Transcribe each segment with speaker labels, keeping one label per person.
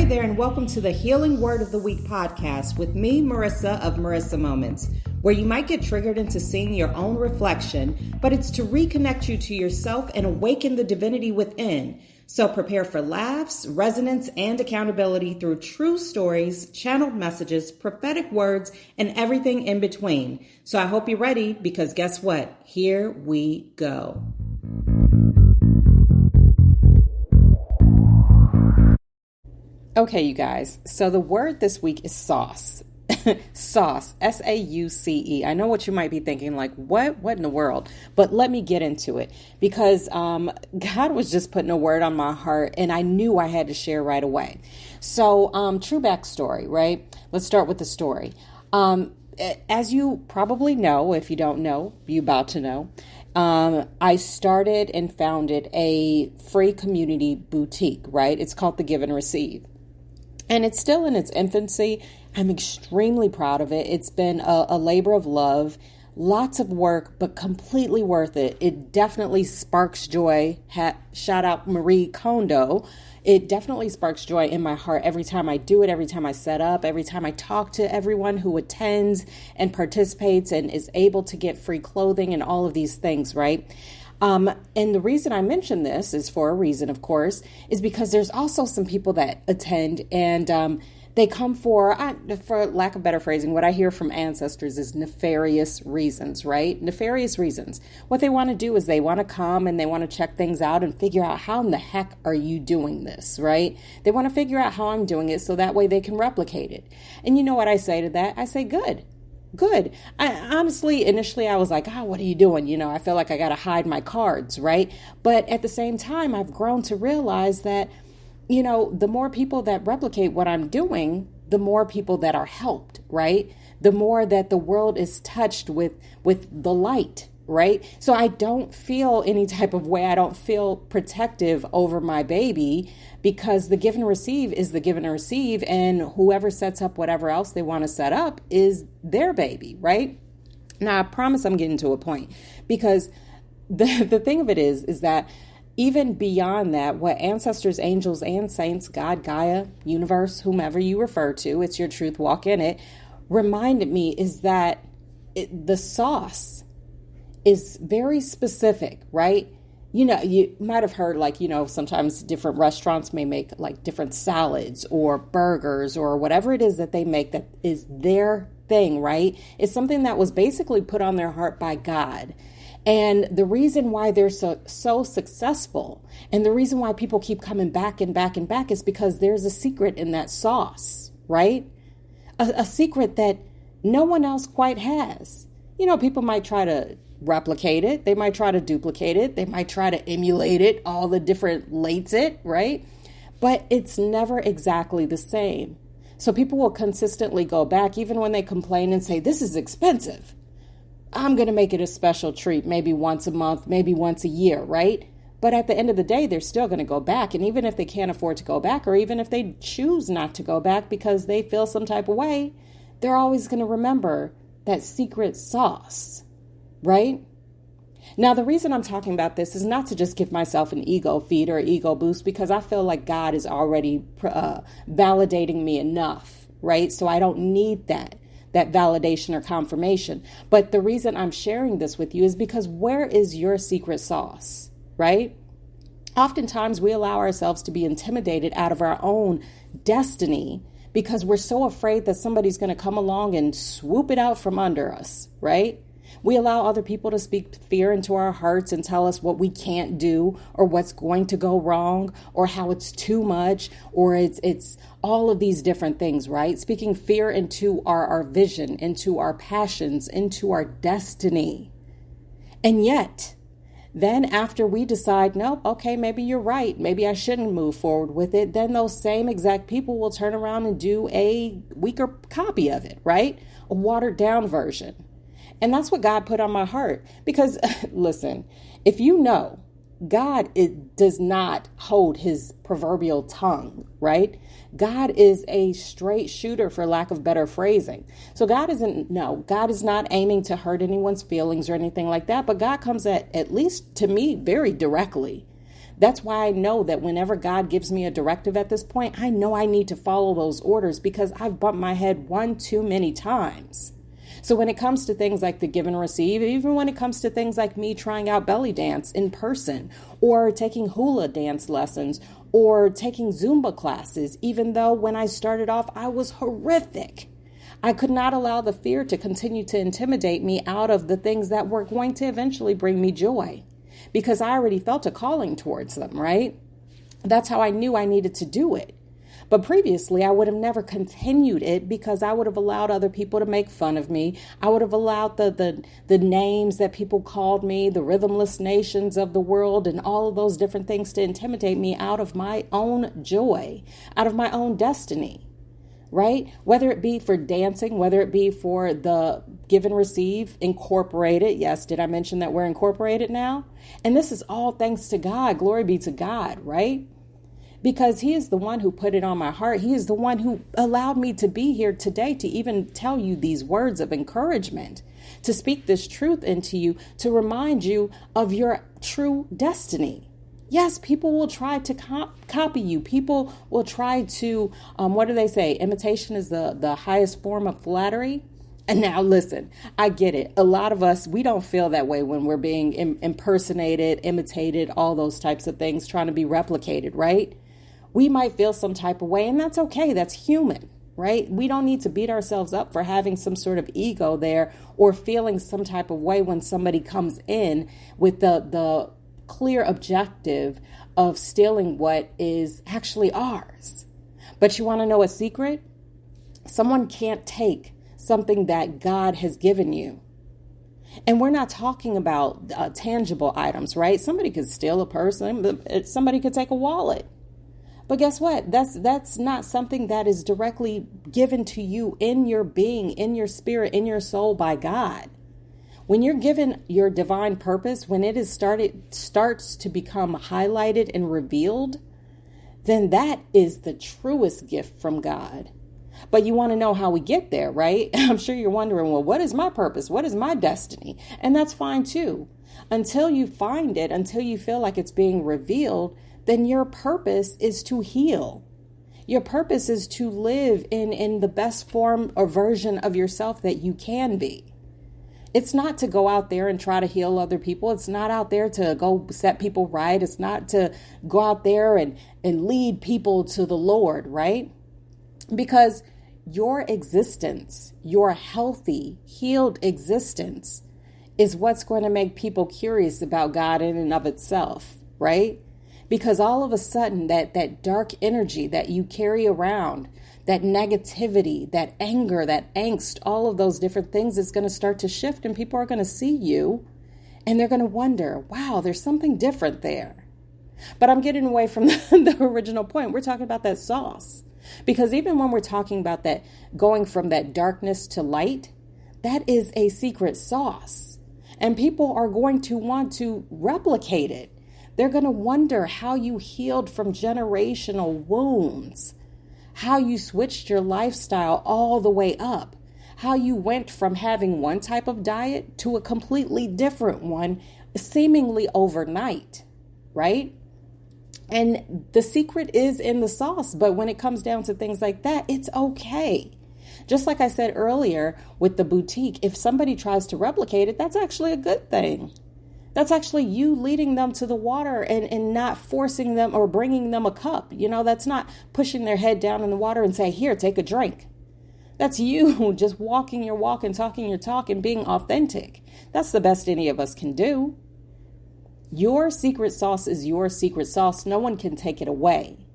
Speaker 1: there, and welcome to the Healing Word of the Week podcast with me, Marissa of Marissa Moments, where you might get triggered into seeing your own reflection, but it's to reconnect you to yourself and awaken the divinity within. So prepare for laughs, resonance, and accountability through true stories, channeled messages, prophetic words, and everything in between. So I hope you're ready, because guess what? Here we go. Okay, you guys, so the word this week is sauce. Sauce, S-A-U-C-E. I know what you might be thinking, like, what in the world? But let me get into it, because God was just putting a word on my heart, and I knew I had to share right away. So, true backstory, right? Let's start with the story. As you probably know, if you don't know, you're about to know, I started and founded a free community boutique, right? It's called The Give and Receive. And it's still in its infancy. I'm extremely proud of it. It's been a labor of love, lots of work, but completely worth it. It definitely sparks joy. Shout out Marie Kondo. It definitely sparks joy in my heart every time I do it, every time I set up, every time I talk to everyone who attends and participates and is able to get free clothing and all of these things, right? And the reason I mention this is for a reason, of course, is because there's also some people that attend and they come for lack of better phrasing, what I hear from ancestors is nefarious reasons, right? Nefarious reasons. What they want to do is they want to come and they want to check things out and figure out how in the heck are you doing this, right? They want to figure out how I'm doing it so that way they can replicate it. And you know what I say to that? I say, good. I honestly, initially I was like, what are you doing? You know, I feel like I got to hide my cards, right? But at the same time, I've grown to realize that, you know, the more people that replicate what I'm doing, the more people that are helped, right? The more that the world is touched with the light, right? So I don't feel any type of way. I don't feel protective over my baby, because the give and receive is the give and receive, and whoever sets up whatever else they want to set up is their baby, right? Now, I promise I'm getting to a point, because the thing of it is that even beyond that, what ancestors, angels, and saints, God, Gaia, universe, whomever you refer to, it's your truth, walk in it, reminded me is that the sauce is very specific, right? You know, you might have heard, like, you know, sometimes different restaurants may make like different salads or burgers or whatever it is that they make that is their thing, right? It's something that was basically put on their heart by God. And the reason why they're so successful, and the reason why people keep coming back and back and back, is because there's a secret in that sauce, right? A secret that no one else quite has. You know, people might try to replicate it. They might try to duplicate it. They might try to emulate it, all the different lates it, right? But it's never exactly the same. So people will consistently go back, even when they complain and say, this is expensive. I'm going to make it a special treat, maybe once a month, maybe once a year, right? But at the end of the day, they're still going to go back. And even if they can't afford to go back, or even if they choose not to go back because they feel some type of way, they're always going to remember that secret sauce, right? Now, the reason I'm talking about this is not to just give myself an ego feed or ego boost, because I feel like God is already validating me enough, right? So I don't need that validation or confirmation. But the reason I'm sharing this with you is because where is your secret sauce, right? Oftentimes we allow ourselves to be intimidated out of our own destiny because we're so afraid that somebody's going to come along and swoop it out from under us, right? We allow other people to speak fear into our hearts and tell us what we can't do, or what's going to go wrong, or how it's too much, or it's all of these different things, right? Speaking fear into our vision, into our passions, into our destiny. And yet, then after we decide, nope, okay, maybe you're right, maybe I shouldn't move forward with it, then those same exact people will turn around and do a weaker copy of it, right? A watered down version. And that's what God put on my heart. Because listen, if you know, God does not hold his proverbial tongue, right? God is a straight shooter, for lack of better phrasing. So God is not aiming to hurt anyone's feelings or anything like that. But God comes at least to me very directly. That's why I know that whenever God gives me a directive at this point, I know I need to follow those orders because I've bumped my head one too many times. So when it comes to things like the give and receive, even when it comes to things like me trying out belly dance in person or taking hula dance lessons or taking Zumba classes, even though when I started off, I was horrific. I could not allow the fear to continue to intimidate me out of the things that were going to eventually bring me joy because I already felt a calling towards them, right? That's how I knew I needed to do it. But previously, I would have never continued it because I would have allowed other people to make fun of me. I would have allowed the names that people called me, the rhythmless nations of the world, and all of those different things to intimidate me out of my own joy, out of my own destiny, right? Whether it be for dancing, whether it be for the give and receive, incorporated. Yes, did I mention that we're incorporated now? And this is all thanks to God. Glory be to God, right? Because he is the one who put it on my heart. He is the one who allowed me to be here today to even tell you these words of encouragement, to speak this truth into you, to remind you of your true destiny. Yes, people will try to copy you. People will try to, what do they say? Imitation is the highest form of flattery. And now listen, I get it. A lot of us, we don't feel that way when we're being impersonated, imitated, all those types of things, trying to be replicated, right? We might feel some type of way, and that's okay. That's human, right? We don't need to beat ourselves up for having some sort of ego there or feeling some type of way when somebody comes in with the clear objective of stealing what is actually ours. But you want to know a secret? Someone can't take something that God has given you. And we're not talking about tangible items, right? Somebody could steal a person, somebody could take a wallet. But guess what? That's not something that is directly given to you in your being, in your spirit, in your soul by God. When you're given your divine purpose, when it is starts to become highlighted and revealed, then that is the truest gift from God. But you want to know how we get there, right? I'm sure you're wondering, well, what is my purpose? What is my destiny? And that's fine too. Until you find it, until you feel like it's being revealed, then your purpose is to heal. Your purpose is to live in the best form or version of yourself that you can be. It's not to go out there and try to heal other people. It's not out there to go set people right. It's not to go out there and lead people to the Lord, right? Because your existence, your healthy, healed existence is what's going to make people curious about God in and of itself, right? Because all of a sudden that dark energy that you carry around, that negativity, that anger, that angst, all of those different things is going to start to shift and people are going to see you and they're going to wonder, wow, there's something different there. But I'm getting away from the original point. We're talking about that sauce. Because even when we're talking about that going from that darkness to light, that is a secret sauce. And people are going to want to replicate it. They're going to wonder how you healed from generational wounds, how you switched your lifestyle all the way up, how you went from having one type of diet to a completely different one, seemingly overnight, right? And the secret is in the sauce. But when it comes down to things like that, it's okay. Just like I said earlier with the boutique, if somebody tries to replicate it, that's actually a good thing. That's actually you leading them to the water and not forcing them or bringing them a cup. You know, that's not pushing their head down in the water and say, here, take a drink. That's you just walking your walk and talking your talk and being authentic. That's the best any of us can do. Your secret sauce is your secret sauce. No one can take it away.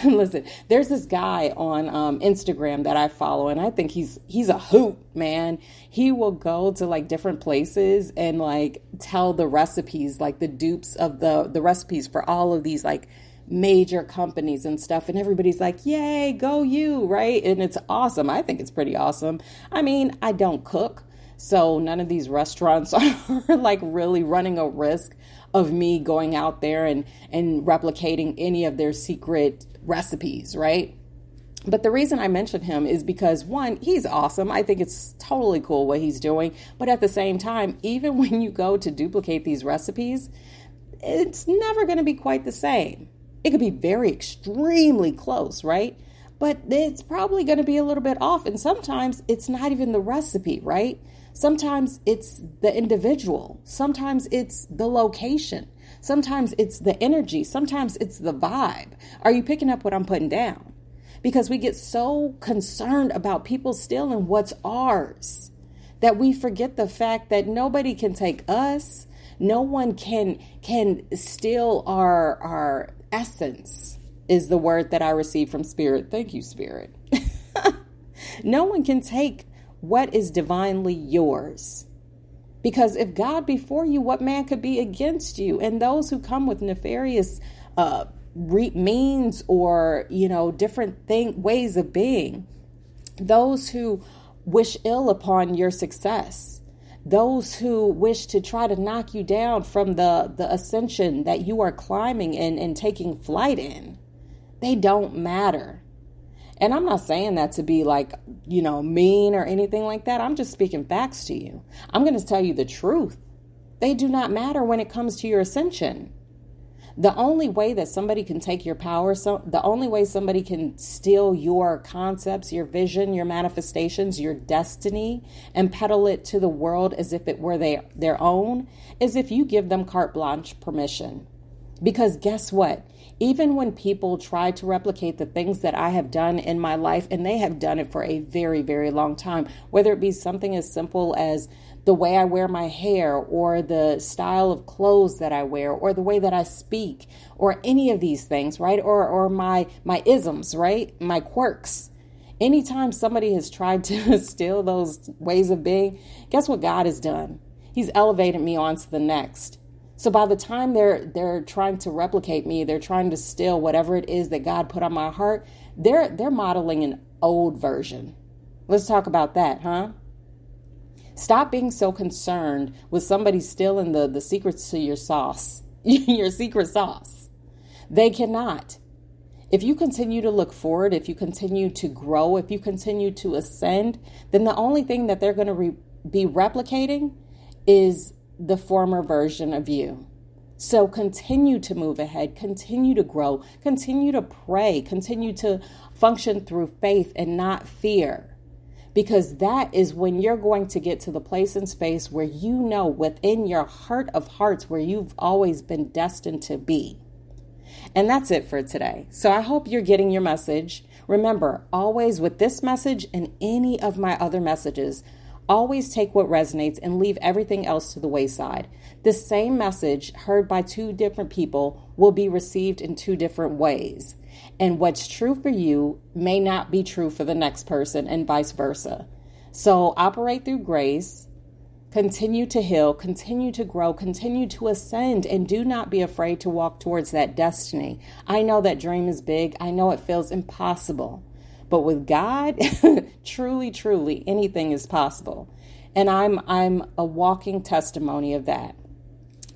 Speaker 1: Listen, there's this guy on Instagram that I follow, and I think he's a hoot, man. He will go to like different places and like tell the recipes, like the dupes of the recipes for all of these like major companies and stuff. And everybody's like, yay, go you, right? And it's awesome. I think it's pretty awesome. I mean, I don't cook, so none of these restaurants are like really running a risk of me going out there and replicating any of their secret recipes, right? But the reason I mention him is because, one, he's awesome. I think it's totally cool what he's doing. But at the same time, even when you go to duplicate these recipes, it's never going to be quite the same. It could be very extremely close, right? But it's probably going to be a little bit off. And sometimes it's not even the recipe, right? Sometimes it's the individual. Sometimes it's the location. Sometimes it's the energy. Sometimes it's the vibe. Are you picking up what I'm putting down? Because we get so concerned about people stealing what's ours that we forget the fact that nobody can take us. No one can steal our essence, is the word that I received from Spirit. Thank you, Spirit. No one can take what is divinely yours. Because if God be for you, what man could be against you? And those who come with nefarious means or, different ways of being, those who wish ill upon your success, those who wish to try to knock you down from the ascension that you are climbing in and taking flight in, they don't matter. And I'm not saying that to be mean or anything like that. I'm just speaking facts to you. I'm going to tell you the truth. They do not matter when it comes to your ascension. The only way that somebody can take your power, the only way somebody can steal your concepts, your vision, your manifestations, your destiny, and peddle it to the world as if it were their own, is if you give them carte blanche permission. Because guess what? Even when people try to replicate the things that I have done in my life, and they have done it for a very, very long time, whether it be something as simple as the way I wear my hair or the style of clothes that I wear or the way that I speak or any of these things, right? Or my isms, right? My quirks. Anytime somebody has tried to steal those ways of being, guess what God has done? He's elevated me on to the next. So by the time they're trying to replicate me, they're trying to steal whatever it is that God put on my heart, they're modeling an old version. Let's talk about that, huh? Stop being so concerned with somebody stealing the secrets to your sauce, your secret sauce. They cannot. If you continue to look forward, if you continue to grow, if you continue to ascend, then the only thing that they're going to be replicating is the former version of you. So continue to move ahead, continue to grow, continue to pray, continue to function through faith and not fear. Because that is when you're going to get to the place and space where you know within your heart of hearts where you've always been destined to be. And that's it for today. So I hope you're getting your message. Remember, always with this message and any of my other messages, always take what resonates and leave everything else to the wayside. The same message heard by two different people will be received in two different ways. And what's true for you may not be true for the next person and vice versa. So operate through grace, continue to heal, continue to grow, continue to ascend, and do not be afraid to walk towards that destiny. I know that dream is big. I know it feels impossible. But with God, truly, truly, anything is possible. And I'm a walking testimony of that.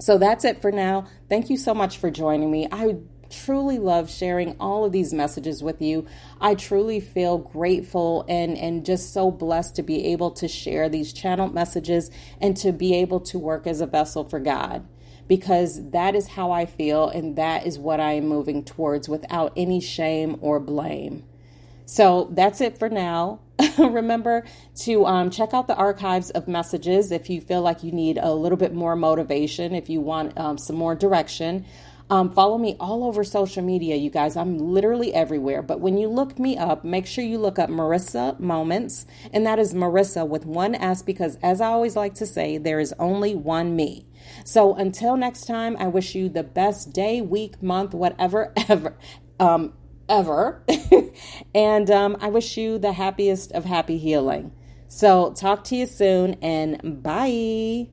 Speaker 1: So that's it for now. Thank you so much for joining me. I truly love sharing all of these messages with you. I truly feel grateful and just so blessed to be able to share these channeled messages and to be able to work as a vessel for God. Because that is how I feel, and that is what I am moving towards without any shame or blame. So that's it for now. Remember to check out the archives of messages if you feel like you need a little bit more motivation, if you want some more direction. Follow me all over social media, you guys. I'm literally everywhere. But when you look me up, make sure you look up Marissa Moments. And that is Marissa with one S, because as I always like to say, there is only one me. So until next time, I wish you the best day, week, month, whatever, ever. And I wish you the happiest of happy healing. So talk to you soon, and bye.